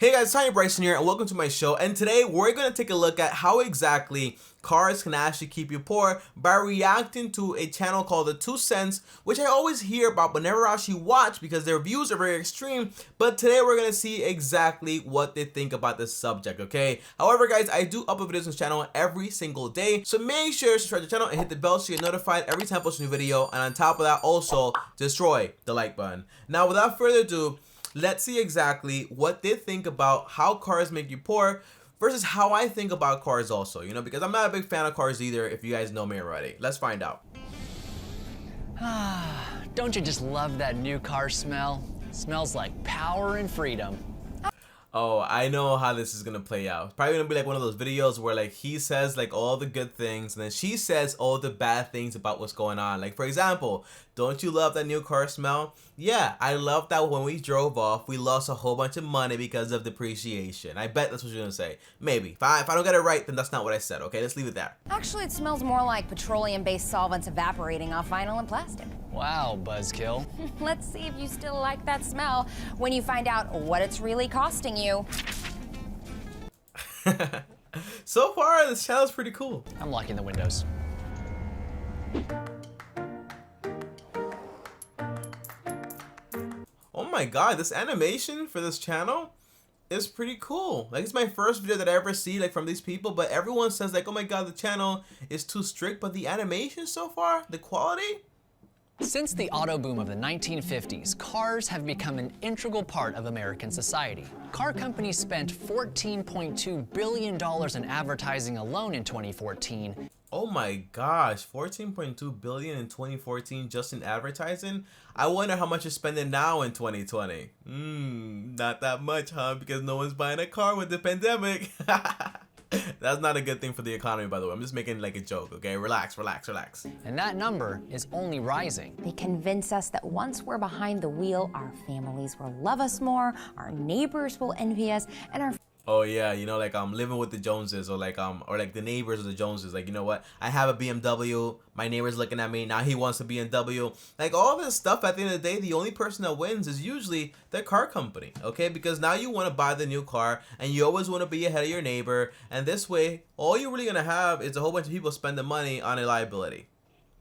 Hey guys, it's Bryson here and welcome to my show, and today we're going to take a look at how exactly cars can actually keep you poor by reacting to a channel called The 2 Cents, which I always hear about but never actually watch because their views are very extreme. But today we're going to see exactly what they think about this subject, okay? However guys, I do upload videos on this channel every single day, so make sure to subscribe to the channel and hit the bell so you're notified every time I post a new video, and on top of that also destroy the like button. Now without further ado, let's see exactly what they think about how cars make you poor versus how I think about cars also, you know, because I'm not a big fan of cars either, if you guys know me already. Let's find out. Don't you just love that new car smell? Smells like power and freedom. Oh, I know how this is gonna play out. It's probably gonna be like one of those videos where like he says like all the good things and then she says all the bad things about what's going on. Like for example, don't you love that new car smell? Yeah, I love that when we drove off, we lost a whole bunch of money because of depreciation. I bet that's what you're gonna say. Maybe. If I don't get it right, then that's not what I said, okay? Let's leave it there. Actually, it smells more like petroleum-based solvents evaporating off vinyl and plastic. Wow, buzzkill. Let's see if you still like that smell when you find out what it's really costing you. So far, this channel is pretty cool. I'm locking the windows. Oh my god, this animation for this channel is pretty cool. Like, it's my first video that I ever see like from these people, but everyone says like, oh my god, the channel is too strict, but the animation so far, the quality. Since the auto boom of the 1950s, cars have become an integral part of American society. Car companies spent $14.2 billion in advertising alone in 2014. Oh my gosh, 14.2 billion in 2014 just in advertising. I wonder how much you're spending now in 2020. Not that much, huh? Because no one's buying a car with the pandemic. That's not a good thing for the economy, by the way. I'm just making like a joke, okay? Relax, relax, relax. And that number is only rising. They convince us that once we're behind the wheel, our families will love us more, our neighbors will envy us, and our Oh yeah, you know, like living with the Joneses, or like the neighbors of the Joneses. Like, you know what? I have a BMW. My neighbor's looking at me now. He wants a BMW. Like all this stuff. At the end of the day, the only person that wins is usually the car company. Okay, because now you want to buy the new car, and you always want to be ahead of your neighbor. And this way, all you're really gonna have is a whole bunch of people spending money on a liability.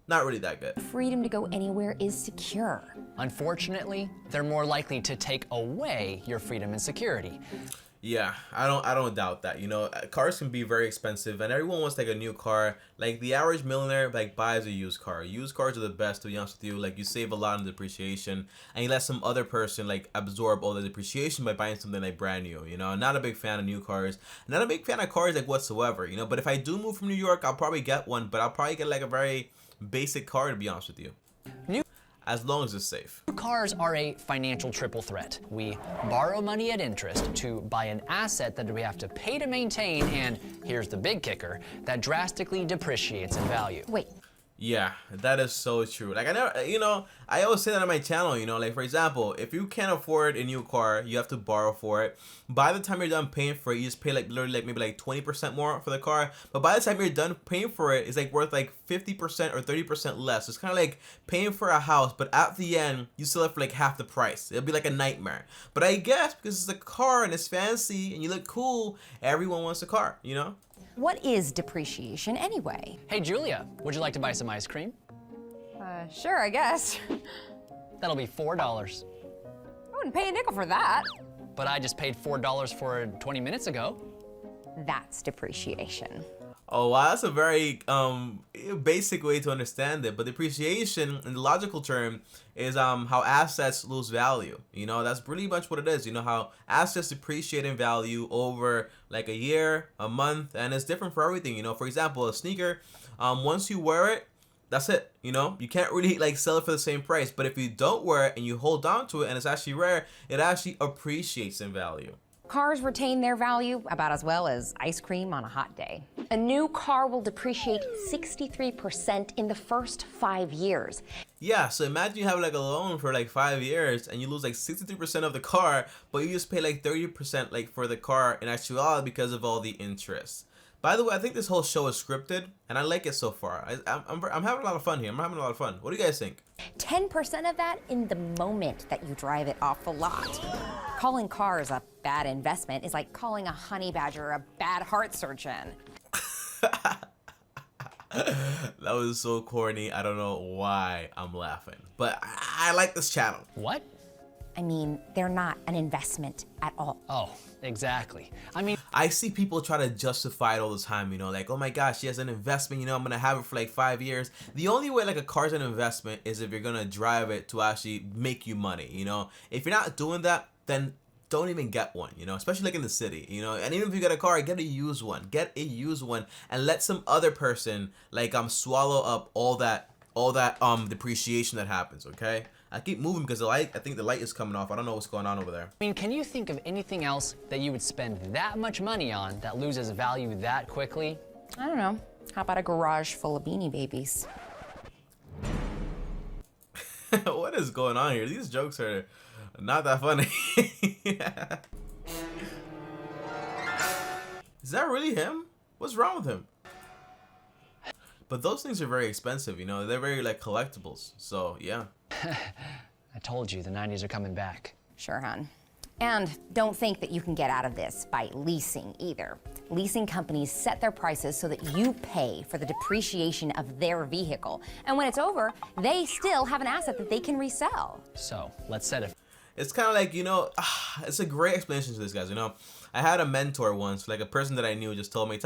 Not really that good. freedom to go anywhere is secure. Unfortunately, they're more likely to take away your freedom and security. Yeah, I don't doubt that. You know, cars can be very expensive, and everyone wants like a new car. Like the average millionaire like buys a used car. Used cars are the best, to be honest with you. Like you save a lot on depreciation, and you let some other person like absorb all the depreciation by buying something like brand new. You know, I'm not a big fan of new cars. Not a big fan of cars like whatsoever. You know, but if I do move from New York, I'll probably get one. But I'll probably get like a very basic car, to be honest with you. As long as it's safe. Cars are a financial triple threat. We borrow money at interest to buy an asset that we have to pay to maintain, and here's the big kicker, that drastically depreciates in value. Wait. Yeah, that is so true. Like I always say that on my channel, you know, like for example, if you can't afford a new car, you have to borrow for it. By the time you're done paying for it, you just pay like literally like maybe like 20% more for the car. But by the time you're done paying for it, it's like worth like 50% or 30% less. It's kind of like paying for a house, but at the end, you sell it for like half the price. It'll be like a nightmare. But I guess because it's a car and it's fancy and you look cool, everyone wants a car, you know? What is depreciation anyway? Hey Julia, would you like to buy some ice cream? Sure, I guess. That'll be $4. I wouldn't pay a nickel for that. But I just paid $4 for it 20 minutes ago. That's depreciation. Oh wow, that's a very basic way to understand it. But depreciation, in the logical term, is how assets lose value. You know, that's pretty much what it is. You know, how assets depreciate in value over like a year, a month, and it's different for everything. You know, for example, a sneaker, once you wear it, that's it. You know, you can't really like sell it for the same price. But if you don't wear it and you hold on to it and it's actually rare, it actually appreciates in value. Cars retain their value about as well as ice cream on a hot day. A new car will depreciate 63% in the first 5 years. Yeah, so imagine you have like a loan for like 5 years and you lose like 63% of the car, but you just pay like 30% like for the car in actuality because of all the interest. By the way, I think this whole show is scripted, and I like it so far. I'm having a lot of fun here. I'm having a lot of fun. What do you guys think? 10% of that in the moment that you drive it off the lot. Calling cars a bad investment is like calling a honey badger a bad heart surgeon. That was so corny. I don't know why I'm laughing, but I like this channel. What? I mean, they're not an investment at all. Oh, exactly. I see people try to justify it all the time, you know, like, oh my gosh, she has an investment, you know, I'm gonna have it for like 5 years. The only way like a car's an investment is if you're gonna drive it to actually make you money, you know. If you're not doing that, then don't even get one, you know, especially like in the city, you know. And even if you get a car, get a used one. Get a used one and let some other person like swallow up all that depreciation that happens, okay? I keep moving because I think the light is coming off. I don't know what's going on over there. I mean, can you think of anything else that you would spend that much money on that loses value that quickly? I don't know. How about a garage full of Beanie Babies? What is going on here? These jokes are not that funny. Yeah. Is that really him? What's wrong with him? But those things are very expensive, you know. They're very like collectibles. So yeah. I told you, the 90s are coming back. Sure, hon. And don't think that you can get out of this by leasing either. Leasing companies set their prices so that you pay for the depreciation of their vehicle. And when it's over, they still have an asset that they can resell. So let's set it. It's kind of like, you know, it's a great explanation to this, guys. You know, I had a mentor once, like a person that I knew just told me,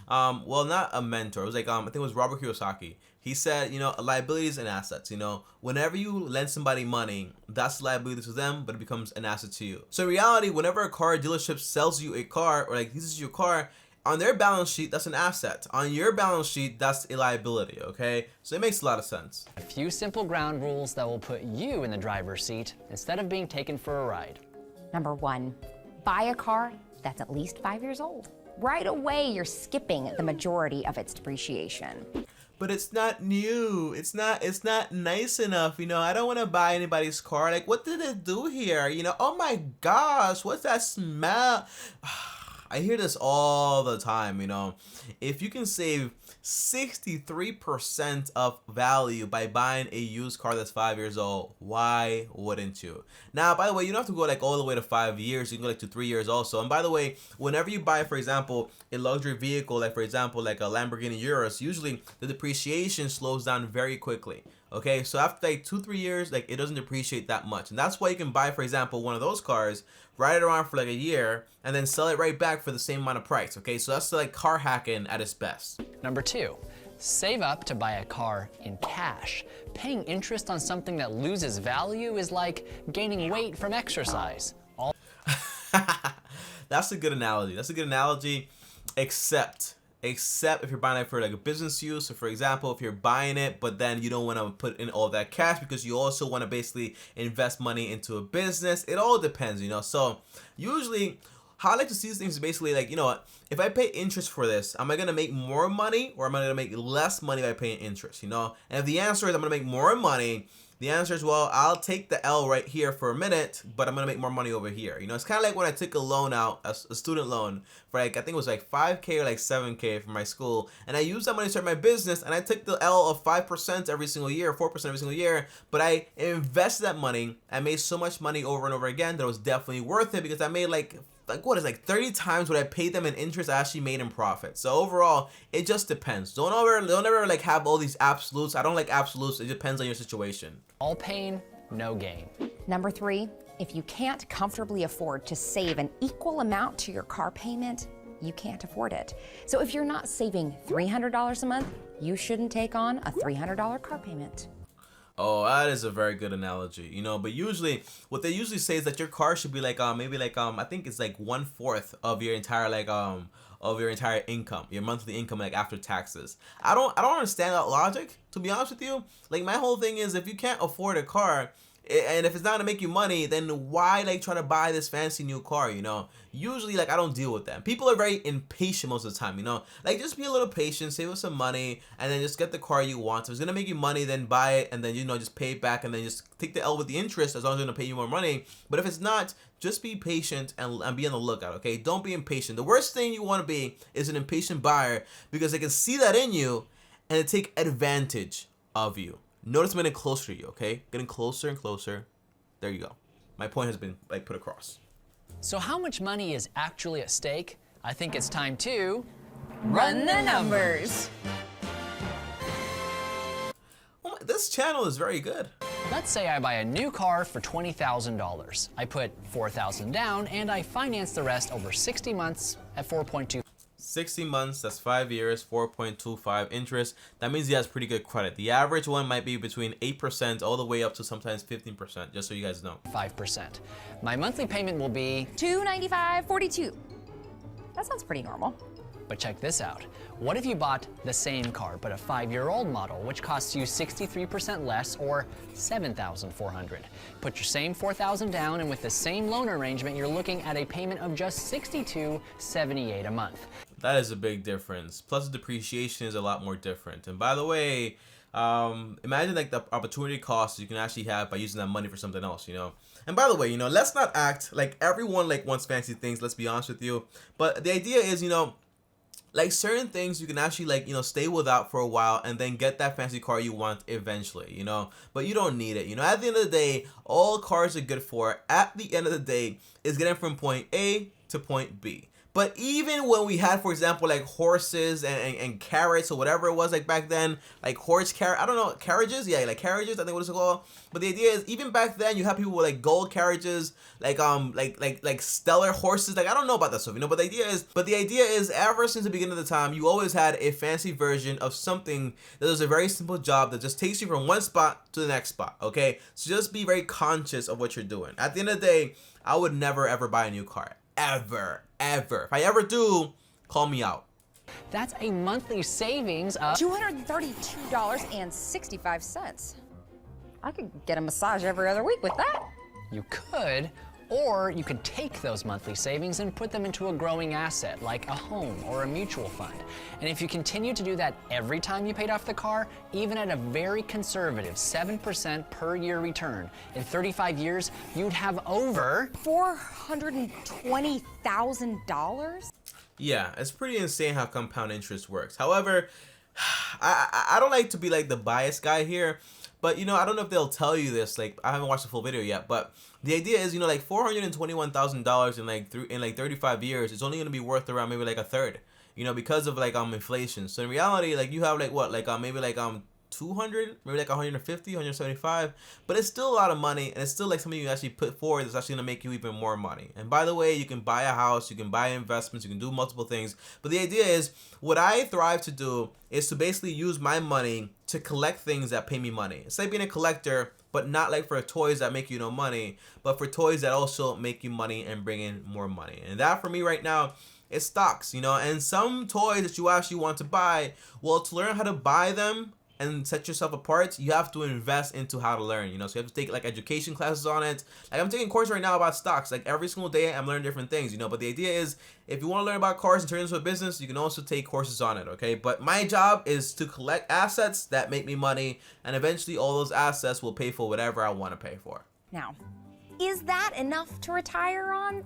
well, not a mentor. It was like, I think it was Robert Kiyosaki. He said, you know, liabilities and assets, you know, whenever you lend somebody money, that's a liability to them, but it becomes an asset to you. So in reality, whenever a car dealership sells you a car or like leases your car, on their balance sheet, that's an asset. On your balance sheet, that's a liability, okay? So it makes a lot of sense. A few simple ground rules that will put you in the driver's seat instead of being taken for a ride. Number 1, buy a car that's at least 5 years old. Right away, you're skipping the majority of its depreciation. But it's not new. It's not nice enough, you know. I don't want to buy anybody's car. Like, what did it do here? You know, oh my gosh, what's that smell? I hear this all the time, you know. If you can save 63% of value by buying a used car that's 5 years old, why wouldn't you? Now, by the way, you don't have to go like all the way to 5 years. You can go like to 3 years also. And by the way, whenever you buy, for example, a luxury vehicle, like for example, like a Lamborghini Urus, usually the depreciation slows down very quickly. Okay, so after like 2-3 years, like it doesn't depreciate that much. And that's why you can buy, for example, one of those cars, ride it around for like a year, and then sell it right back for the same amount of price. Okay, so that's like car hacking at its best. Number 2, save up to buy a car in cash. Paying interest on something that loses value is like gaining weight from exercise. That's a good analogy. That's a good analogy, except if you're buying it for like a business use. So for example, if you're buying it, but then you don't want to put in all that cash because you also want to basically invest money into a business. It all depends, you know. So usually how I like to see these things is basically like, you know what, if I pay interest for this, am I going to make more money or am I going to make less money by paying interest, you know? And if the answer is I'm going to make more money, the answer is, well, I'll take the L right here for a minute, but I'm going to make more money over here. You know, it's kind of like when I took a loan out, a student loan, for like, I think it was like 5K or like 7K from my school. And I used that money to start my business. And I took the L of 5% every single year, 4% every single year. But I invested that money. I made so much money over and over again that it was definitely worth it because I made like what is like 30 times what I paid them in interest I actually made in profit. So overall, it just depends. Don't ever like have all these absolutes. I don't like absolutes. It depends on your situation. All pain, no gain. Number 3, if you can't comfortably afford to save an equal amount to your car payment, you can't afford it. So if you're not saving $300 a month, you shouldn't take on a $300 car payment. Oh, that is a very good analogy, you know. But usually, what they usually say is that your car should be like maybe like I think it's like 1/4 of your entire like of your entire income, your monthly income, like after taxes. I don't understand that logic, to be honest with you. Like my whole thing is if you can't afford a car, And if it's not gonna make you money, then why like try to buy this fancy new car, you know? Usually like I don't deal with that. People are very impatient most of the time, you know? Like just be a little patient, save up some money, and then just get the car you want. If it's gonna make you money, then buy it, and then, you know, just pay it back, and then just take the L with the interest as long as it's gonna pay you more money. But if it's not, just be patient and be on the lookout, okay? Don't be impatient. The worst thing you wanna be is an impatient buyer, because they can see that in you and they take advantage of you. Notice I'm getting closer to you, okay? Getting closer and closer. There you go. My point has been like put across. So how much money is actually at stake? I think it's time to Run the numbers. Oh, this channel is very good. Let's say I buy a new car for $20,000. I put $4,000 down and I finance the rest over 60 months at 4.2. 60 months, that's 5 years, 4.25 interest. That means he has pretty good credit. The average one might be between 8% all the way up to sometimes 15%, just so you guys know. 5%. My monthly payment will be $295.42. That sounds pretty normal. But check this out. What if you bought the same car, but a 5-year-old model, which costs you 63% less, or $7,400? Put your same $4,000 down, and with the same loan arrangement, you're looking at a payment of just $62.78 a month. That is a big difference. Plus, the depreciation is a lot more different. And by the way, imagine like the opportunity costs you can actually have by using that money for something else, you know? And by the way, you know, let's not act like everyone like wants fancy things. Let's be honest with you. But the idea is, you know, like certain things you can actually like, you know, stay without for a while and then get that fancy car you want eventually, you know, but you don't need it. You know, at the end of the day, all cars are good for at the end of the day is getting from point A to point B. But even when we had, for example, like horses and carrots or whatever it was like back then, like I don't know, carriages? Yeah, like carriages, I think what it's called. But the idea is, even back then, you have people with like gold carriages, like stellar horses. Like I don't know about that stuff, you know. But the idea is, ever since the beginning of the time, you always had a fancy version of something that does a very simple job that just takes you from one spot to the next spot. Okay, so just be very conscious of what you're doing. At the end of the day, I would never ever buy a new car. Ever. If I ever do, call me out. That's a monthly savings of $232.65. I could get a massage every other week with that. You could, or you could take those monthly savings and put them into a growing asset like a home or a mutual fund. And if you continue to do that every time you paid off the car, even at a very conservative 7% per year return, in 35 years, you'd have over $420,000? Yeah, it's pretty insane how compound interest works. However, I don't like to be like the biased guy here, but you know, I don't know if they'll tell you this. Like, I haven't watched the full video yet, but the idea is, you know, like $421,000 in like 35 years, it's only gonna be worth around maybe like a third, you know, because of like inflation. So in reality, like you have like what, like maybe like 200, maybe like 150, 175, but it's still a lot of money, and it's still like something you actually put forward that's actually gonna make you even more money. And by the way, you can buy a house, you can buy investments, you can do multiple things, but the idea is, what I thrive to do is to basically use my money to collect things that pay me money. It's like being a collector, but not like for toys that make you no money, but for toys that also make you money and bring in more money. And that for me right now, it's stocks, you know. And some toys that you actually want to buy, well, to learn how to buy them and set yourself apart, you have to invest into how to learn, you know. So you have to take like education classes on it. Like I'm taking a course right now about stocks. Like every single day I'm learning different things, you know. But the idea is, if you want to learn about cars and turn it into a business, you can also take courses on it, okay? But my job is to collect assets that make me money, and eventually all those assets will pay for whatever I want to pay for. Now, is that enough to retire on?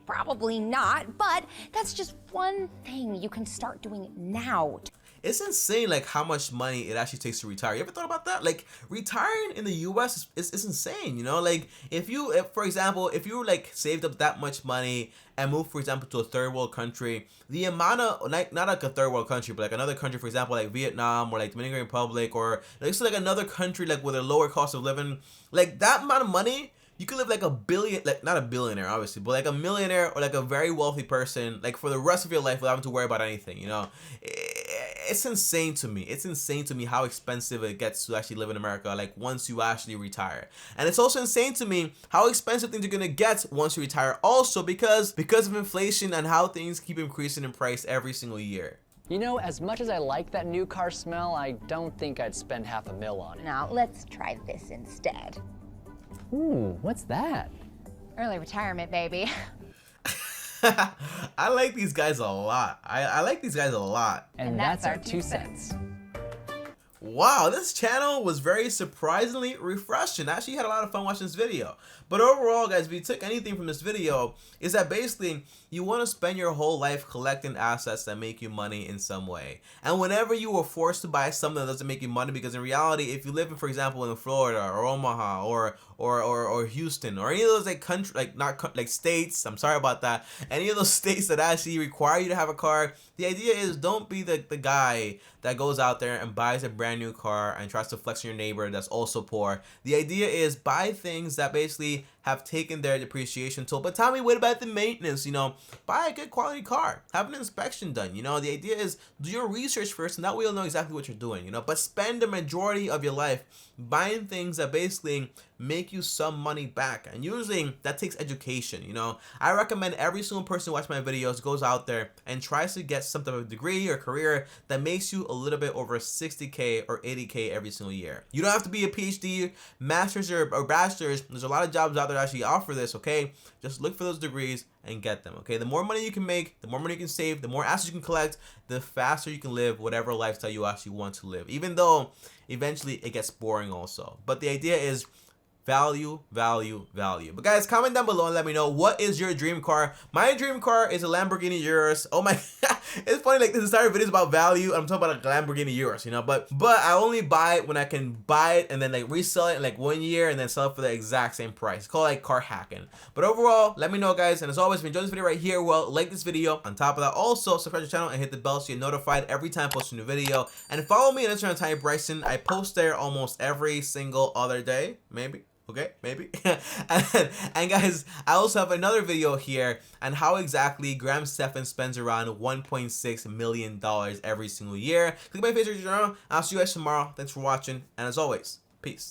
Probably not, but that's just one thing you can start doing now. It's insane like how much money it actually takes to retire. You ever thought about that? Like retiring in the US is insane, you know? Like if for example, if you like saved up that much money and moved, for example, to a third world country, the amount of, like, not like a third world country, but like another country, for example, like Vietnam or like Dominican Republic, or like, so like another country like with a lower cost of living, like that amount of money, you could live like a billion, like not a billionaire obviously, but like a millionaire or like a very wealthy person, like for the rest of your life without having to worry about anything, you know? It's insane to me. It's insane to me how expensive it gets to actually live in America, like once you actually retire. And it's also insane to me how expensive things are gonna get once you retire, also because of inflation and how things keep increasing in price every single year. You know, as much as I like that new car smell, I don't think I'd spend $500,000 on it. Now, let's try this instead. Ooh, what's that? Early retirement, baby. I like these guys a lot. I like these guys a lot. And that's our 2 cents. Wow, this channel was very surprisingly refreshing. I actually had a lot of fun watching this video. But overall, guys, if you took anything from this video, is that basically you want to spend your whole life collecting assets that make you money in some way. And whenever you are forced to buy something that doesn't make you money, because in reality, if you live in, for example, in Florida or Omaha or Houston or any of those like country, like states, I'm sorry about that, any of those states that actually require you to have a car, the idea is don't be the guy that goes out there and buys a brand new car and tries to flex on your neighbor that's also poor. The idea is buy things that basically have taken their depreciation toll. But tell me, what about the maintenance? You know, buy a good quality car, have an inspection done. You know, the idea is do your research first, and that way you'll know exactly what you're doing. You know, but spend the majority of your life buying things that basically make you some money back, and usually that takes education. You know, I recommend every single person who watches my videos goes out there and tries to get some type of degree or career that makes you a little bit over 60K or 80K every single year. You don't have to be a PhD, master's or bachelor's. There's a lot of jobs out there that actually offer this. Okay, just look for those degrees and get them. Okay, the more money you can make, the more money you can save, the more assets you can collect, the faster you can live whatever lifestyle you actually want to live, even though eventually it gets boring also. But the idea is value, value, value. But guys, comment down below and let me know, what is your dream car? My dream car is a Lamborghini Urus. Oh my it's funny, like this entire video is about value, I'm talking about a Lamborghini Urus, you know, but I only buy it when I can buy it and then like resell it in like 1 year and then sell it for the exact same price. It's called like car hacking. But overall, let me know, guys, and as always, if you enjoyed this video right here, well, like this video. On top of that, also subscribe to the channel and hit the bell so you're notified every time I post a new video. And follow me on Instagram, Bryson. I post there almost every single other day, maybe. Okay, maybe. and guys, I also have another video here on how exactly Graham Stephan spends around $1.6 million every single year. Click my face right now. I'll see you guys tomorrow. Thanks for watching, and as always, peace.